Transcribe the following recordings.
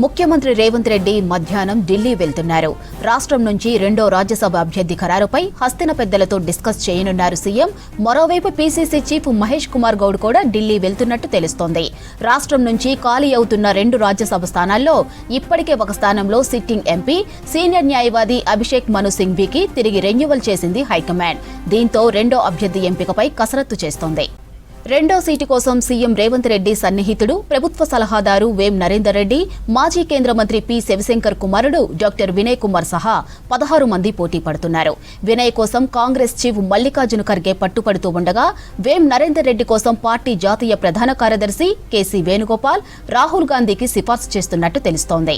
ముఖ్యమంత్రి రేవంత్ రెడ్డి మధ్యాహ్నం ఢిల్లీ వెళ్తున్నారు. రాష్ట్రం నుంచి రెండో రాజ్యసభ అభ్యర్థి ఖరారుపై హస్తిన పెద్దలతో డిస్కస్ చేయనున్నారు సీఎం. మరోవైపు పీసీసీ చీఫ్ మహేష్ కుమార్ గౌడ్ కూడా ఢిల్లీ వెళ్తున్నట్టు తెలుస్తోంది. రాష్ట్రం నుంచి ఖాళీ అవుతున్న 2 రాజ్యసభ స్థానాల్లో ఇప్పటికే ఒక స్థానంలో సిట్టింగ్ ఎంపీ సీనియర్ న్యాయవాది అభిషేక్ మను సింఘ్వీకి తిరిగి రెన్యువల్ చేసింది హైకమాండ్. దీంతో రెండో అభ్యర్థి ఎంపికపై కసరత్తు చేస్తోంది. రెండో సీటు కోసం సీఎం రేవంత్ రెడ్డి సన్నిహితుడు, ప్రభుత్వ సలహాదారు వేం నరేందర్ రెడ్డి, మాజీ కేంద్ర మంత్రి పి శివశంకర్ కుమారుడు డాక్టర్ వినయ్ కుమార్ సహా 16 మంది పోటీ పడుతున్నారు. వినయ్ కోసం కాంగ్రెస్ చీఫ్ మల్లికార్జున ఖర్గే పట్టుపడుతూ ఉండగా, వేం నరేందర్ రెడ్డి కోసం పార్టీ జాతీయ ప్రధాన కార్యదర్శి కేసీ వేణుగోపాల్ రాహుల్ గాంధీకి సిఫార్సు చేస్తున్నట్టు తెలుస్తోంది.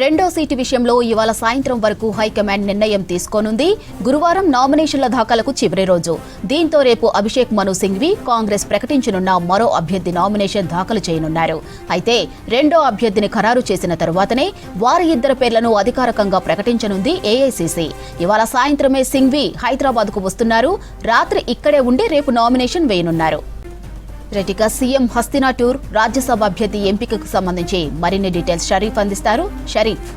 రెండో సీటు విషయంలో ఇవాళ సాయంత్రం వరకు హైకమాండ్ నిర్ణయం తీసుకోనుంది. గురువారం నామినేషన్ల దాఖలకు చివరి రోజు. దీంతో రేపు అభిషేక్ మను సింఘ్వీ కాంగ్రెస్ ప్రకటించనున్న మరో అభ్యర్థి నామినేషన్ దాఖలు చేయనున్నారు. అయితే రెండో అభ్యర్థిని ఖరారు చేసిన తరువాతనే వారి ఇద్దరు పేర్లను అధికారికంగా ప్రకటించనుంది ఏఐసీసీ. ఇవాళ సాయంత్రమే సింఘ్వీ హైదరాబాద్కు వస్తున్నారు. రాత్రి ఇక్కడే ఉండి రేపు నామినేషన్ వేయనున్నారు. రెటిక సీఎం హస్తినా టూర్, రాజ్యసభ అభ్యర్థి ఎంపికకు సంబంధించి మరిన్ని డీటెయిల్స్ షరీఫ్ అందిస్తారు. షరీఫ్.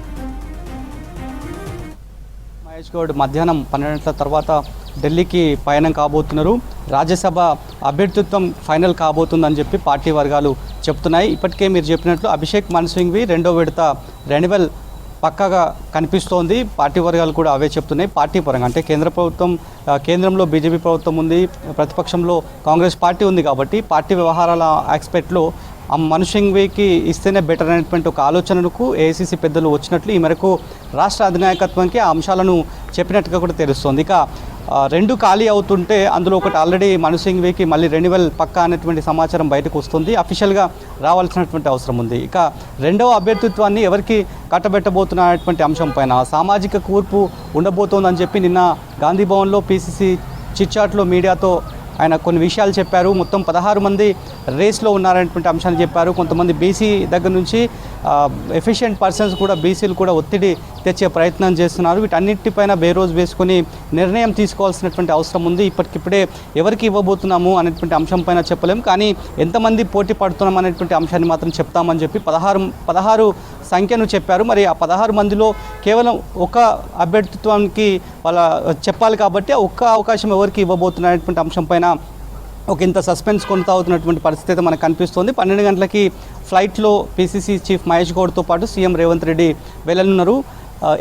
మహేష్ గౌడ్ మధ్యాహ్నం 12 గంటల తర్వాత ఢిల్లీకి పయనం కాబోతున్నారు. రాజ్యసభ అభ్యర్థిత్వం ఫైనల్ కాబోతుందని చెప్పి పార్టీ వర్గాలు చెప్తున్నాయి. ఇప్పటికే మీరు చెప్పినట్లు అభిషేక్ మను సింఘ్వీ రెండో విడత రెన్యువల్ పక్కాగా కనిపిస్తోంది. పార్టీ వర్గాలు కూడా అవే చెప్తున్నాయి. పార్టీ పరంగా అంటే కేంద్రంలో బీజేపీ ప్రభుత్వం ఉంది, ప్రతిపక్షంలో కాంగ్రెస్ పార్టీ ఉంది కాబట్టి పార్టీ వ్యవహారాల ఆస్పెక్ట్లో మను సింఘ్వీకి ఇస్తేనే బెటర్ అనేటువంటి ఒక ఆలోచనకు ఏఐసీసీ పెద్దలు వచ్చినట్లు ఈ మేరకు రాష్ట్ర అధినాయకత్వానికి ఆ అంశాలను చెప్పినట్టుగా కూడా తెలుస్తోంది. ఇక 2 ఖాళీ అవుతుంటే అందులో ఒకటి ఆల్రెడీ మను సింఘ్వీకి మళ్ళీ రెన్యువల్ పక్కా అనేటువంటి సమాచారం బయటకు వస్తుంది. అఫీషియల్గా రావాల్సినటువంటి అవసరం ఉంది. ఇక రెండవ అభ్యర్థిత్వాన్ని ఎవరికి కట్టబెట్టబోతున్నటువంటి అంశం పైన సామాజిక కూర్పు ఉండబోతోందని చెప్పి నిన్న గాంధీ భవన్లో పీసీసీ చిట్చాట్లో మీడియాతో ఆయన కొన్ని విషయాలు చెప్పారు. మొత్తం 16 మంది రేస్లో ఉన్నారనేటువంటి అంశాన్ని చెప్పారు. కొంతమంది బీసీ దగ్గర నుంచి ఎఫిషియెంట్ పర్సన్స్ కూడా బీసీలు కూడా ఒత్తిడి తెచ్చే ప్రయత్నం చేస్తున్నారు. వీటన్నిటిపైన బేరోజు వేసుకొని నిర్ణయం తీసుకోవాల్సినటువంటి అవసరం ఉంది. ఇప్పటికిప్పుడే ఎవరికి ఇవ్వబోతున్నాము అనేటువంటి అంశం పైన చెప్పలేము, కానీ ఎంతమంది పోటీ పడుతున్నాం అనేటువంటి అంశాన్ని మాత్రం చెప్తామని చెప్పి 16 సంఖ్యను చెప్పారు. మరి ఆ 16 మందిలో కేవలం ఒక అభ్యర్థిత్వానికి వాళ్ళ చెప్పాలి కాబట్టి ఒక్క అవకాశం ఎవరికి ఇవ్వబోతున్నటువంటి అంశం పైన ఒక ఇంత సస్పెన్స్ కొనసాగుతున్నటువంటి పరిస్థితి మనకు కనిపిస్తోంది. 12 గంటలకి ఫ్లైట్లో పీసీసీ చీఫ్ మహేష్ గౌడ్తో పాటు సీఎం రేవంత్ రెడ్డి వెళ్ళనున్నారు.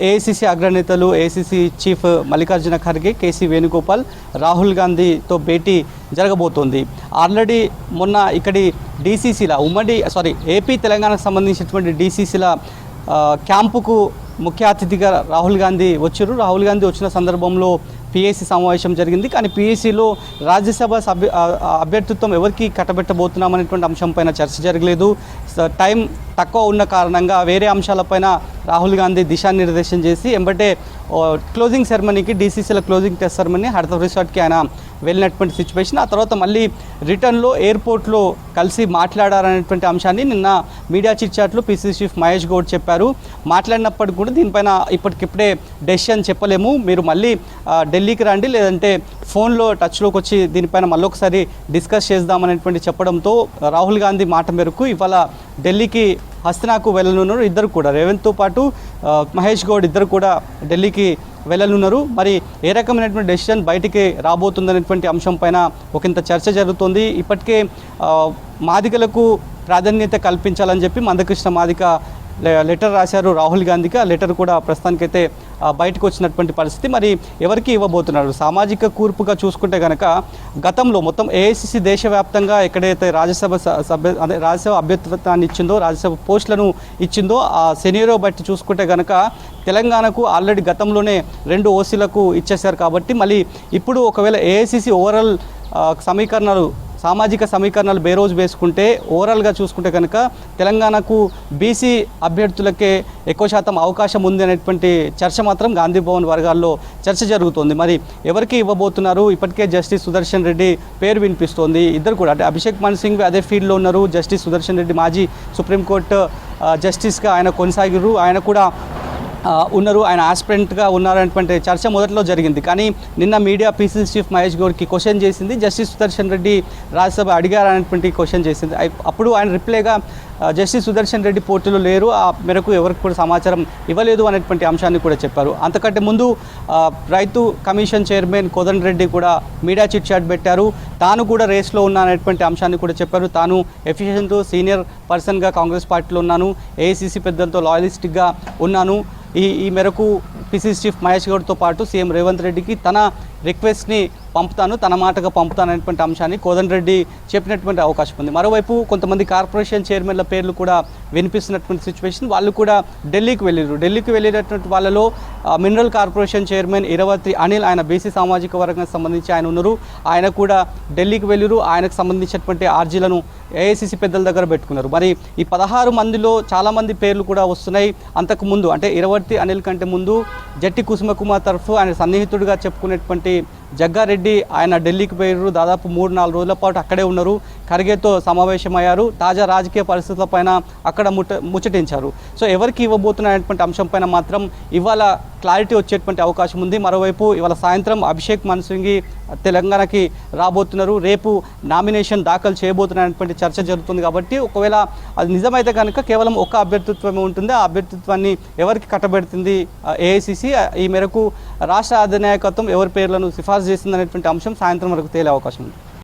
ఏఐసీసీ అగ్రనేతలు ఏఐసీసీ చీఫ్ మల్లికార్జున ఖర్గే, కేసీ వేణుగోపాల్, రాహుల్ గాంధీతో భేటీ జరగబోతోంది. ఆల్రెడీ మొన్న ఇక్కడి ఏపీ తెలంగాణకు సంబంధించినటువంటి డీసీసీల క్యాంపుకు ముఖ్య అతిథిగా రాహుల్ గాంధీ వచ్చారు. రాహుల్ గాంధీ వచ్చిన సందర్భంలో పీఏసీ సమావేశం జరిగింది. కానీ పీఏసీలో రాజ్యసభ అభ్యర్థిత్వం ఎవరికి కట్టబెట్టబోతున్నామనేటువంటి అంశంపైన చర్చ జరగలేదు. టైం తక్కువ ఉన్న కారణంగా వేరే అంశాలపైన రాహుల్ గాంధీ దిశానిర్దేశం చేసి ఎంబటే క్లోజింగ్ సెరమనీకి, డీసీసీల క్లోజింగ్ టెస్ట్ సెరమనీ హర్తవ్ రిసార్ట్కి ఆయన వెళ్ళినటువంటి సిచ్యువేషన్. ఆ తర్వాత మళ్ళీ రిటర్న్లో ఎయిర్పోర్ట్లో కలిసి మాట్లాడారనేటువంటి అంశాన్ని నిన్న మీడియా చిట్చాట్లో పీసీసీ చీఫ్ మహేష్ గౌడ్ చెప్పారు. మాట్లాడినప్పటికీ కూడా దీనిపైన ఇప్పటికిప్పుడే డెసిషన్ చెప్పలేము, మీరు మళ్ళీ ఢిల్లీకి రండి, లేదంటే ఫోన్లో టచ్లోకి వచ్చి దీనిపైన మళ్ళీ ఒకసారి డిస్కస్ చేద్దామనేటువంటి చెప్పడంతో రాహుల్ గాంధీ మాట మేరకు ఇవాళ ఢిల్లీకి హస్తినాకు వెళ్ళనున్నారు. ఇద్దరు కూడా రేవంత్తో పాటు మహేష్ గౌడ్ ఇద్దరు కూడా ఢిల్లీకి వెళ్ళనున్నారు. మరి ఏ రకమైనటువంటి డెసిషన్ బయటికి రాబోతుందనేటువంటి అంశం పైన ఒకంత చర్చ జరుగుతుంది. ఇప్పటికే మాదిగలకు ప్రాధాన్యత కల్పించాలని చెప్పి మందకృష్ణ మాదిక లెటర్ రాశారు రాహుల్ గాంధీకి. ఆ లెటర్ కూడా ప్రస్తుతానికైతే బయటకు వచ్చినటువంటి పరిస్థితి. మరి ఎవరికి ఇవ్వబోతున్నారు? సామాజిక కూర్పుగా చూసుకుంటే కనుక గతంలో మొత్తం ఏఐసీసీ దేశవ్యాప్తంగా ఎక్కడైతే రాజ్యసభ అభ్యర్థిత్వాన్ని ఇచ్చిందో, రాజ్యసభ పోస్టులను ఇచ్చిందో ఆ సెనియరో బట్టి చూసుకుంటే కనుక తెలంగాణకు ఆల్రెడీ గతంలోనే 2 ఓసీలకు ఇచ్చేశారు. కాబట్టి మళ్ళీ ఇప్పుడు ఒకవేళ ఏఐసీసీ ఓవరాల్ సామాజిక సమీకరణాలు బేరోజు వేసుకుంటే ఓవరాల్గా చూసుకుంటే కనుక తెలంగాణకు బీసీ అభ్యర్థులకే ఎక్కువ శాతం అవకాశం ఉంది అనేటువంటి చర్చ మాత్రం గాంధీ భవన్ వర్గాల్లో చర్చ జరుగుతోంది. మరి ఎవరికి ఇవ్వబోతున్నారు? ఇప్పటికే జస్టిస్ సుదర్శన్ రెడ్డి పేరు వినిపిస్తోంది. ఇద్దరు కూడా అంటే అభిషేక్ మను సింఘ్వీ అదే ఫీల్డ్లో ఉన్నారు. జస్టిస్ సుదర్శన్ రెడ్డి మాజీ సుప్రీంకోర్టు జస్టిస్గా ఆయన కొనసాగిరు, ఆయన కూడా ఉన్నారు, ఆయన ఆస్పిరెంట్గా ఉన్నారనేటువంటి చర్చ మొదట్లో జరిగింది. కానీ నిన్న మీడియా పీసీసీ చీఫ్ మహేష్ గౌడ్కి క్వశ్చన్ చేసింది, జస్టిస్ సుదర్శన్ రెడ్డి రాజ్యసభ అడిగారనేటువంటి క్వశ్చన్ చేసింది. అప్పుడు ఆయన రిప్లైగా జస్టిస్ సుదర్శన్ రెడ్డి పోటీలో లేరు, ఆ మేరకు ఎవరికి కూడా సమాచారం ఇవ్వలేదు అనేటువంటి అంశాన్ని కూడా చెప్పారు. అంతకంటే ముందు రైతు కమిషన్ చైర్మన్ కోదండరెడ్డి కూడా మీడియా చిట్ చాట్ పెట్టారు. తాను కూడా రేస్లో ఉన్నా అనేటువంటి అంశాన్ని కూడా చెప్పారు. తాను ఎఫిషియెంట్ సీనియర్ పర్సన్గా కాంగ్రెస్ పార్టీలో ఉన్నాను, ఏఐసీసీ పెద్దలతో లాయలిస్టిక్గా ఉన్నాను. ఈ మేరకు పిసిసి చీఫ్ మహేష్ గౌడ్తో పాటు సీఎం రేవంత్ రెడ్డికి తన రిక్వెస్ట్ని పంపుతాను, తన మాటగా పంపుతాను అనేటువంటి అంశాన్ని కోదండరెడ్డి చెప్పినటువంటి అవకాశం ఉంది. మరోవైపు కొంతమంది కార్పొరేషన్ చైర్మన్ల పేర్లు కూడా వినిపిస్తున్నటువంటి సిచ్యువేషన్. వాళ్ళు కూడా ఢిల్లీకి వెళ్ళారు. ఢిల్లీకి వెళ్ళినటువంటి వాళ్ళలో mineral corporation chairman Iravatri Anil, ఆయన బీసీ సామాజిక వర్గానికి సంబంధించి ఆయన ఉన్నారు. ఆయన కూడా ఢిల్లీకి వెళ్ళారు. ఆయనకు సంబంధించినటువంటి ఆర్జీలను ఏఐసీసీ పెద్దల దగ్గర పెట్టుకున్నారు. మరి ఈ 16 మందిలో చాలామంది పేర్లు కూడా వస్తున్నాయి. అంతకుముందు అంటే ఇరవత్రి అనిల్ కంటే ముందు జట్టి కుసుమకుమార్ తరఫు ఆయన సన్నిహితుడిగా చెప్పుకునేటువంటి జగ్గారెడ్డి ఆయన ఢిల్లీకి పోయారు. దాదాపు 3-4 రోజుల పాటు అక్కడే ఉన్నారు. ఖర్గేతో సమావేశమయ్యారు. తాజా రాజకీయ పరిస్థితులపైన అక్కడ ముచ్చటించారు. సో ఎవరికి ఇవ్వబోతున్నటువంటి అంశంపైన మాత్రం ఇవాళ క్లారిటీ వచ్చేటువంటి అవకాశం ఉంది. మరోవైపు ఇవాళ సాయంత్రం అభిషేక్ మను సింఘ్వి తెలంగాణకి రాబోతున్నారు. రేపు నామినేషన్ దాఖలు చేయబోతున్నటువంటి చర్చ జరుగుతుంది. కాబట్టి ఒకవేళ అది నిజమైతే కనుక కేవలం ఒక అభ్యర్థిత్వమే ఉంటుంది. ఆ అభ్యర్థిత్వాన్ని ఎవరికి కట్టబెడుతుంది ఏఐసీసీ, ఈ మేరకు రాష్ట్ర అధినాయకత్వం ఎవరి పేర్లను సిఫార్సు చేస్తుందనేటువంటి అంశం సాయంత్రం వరకు తేలే అవకాశం ఉంది.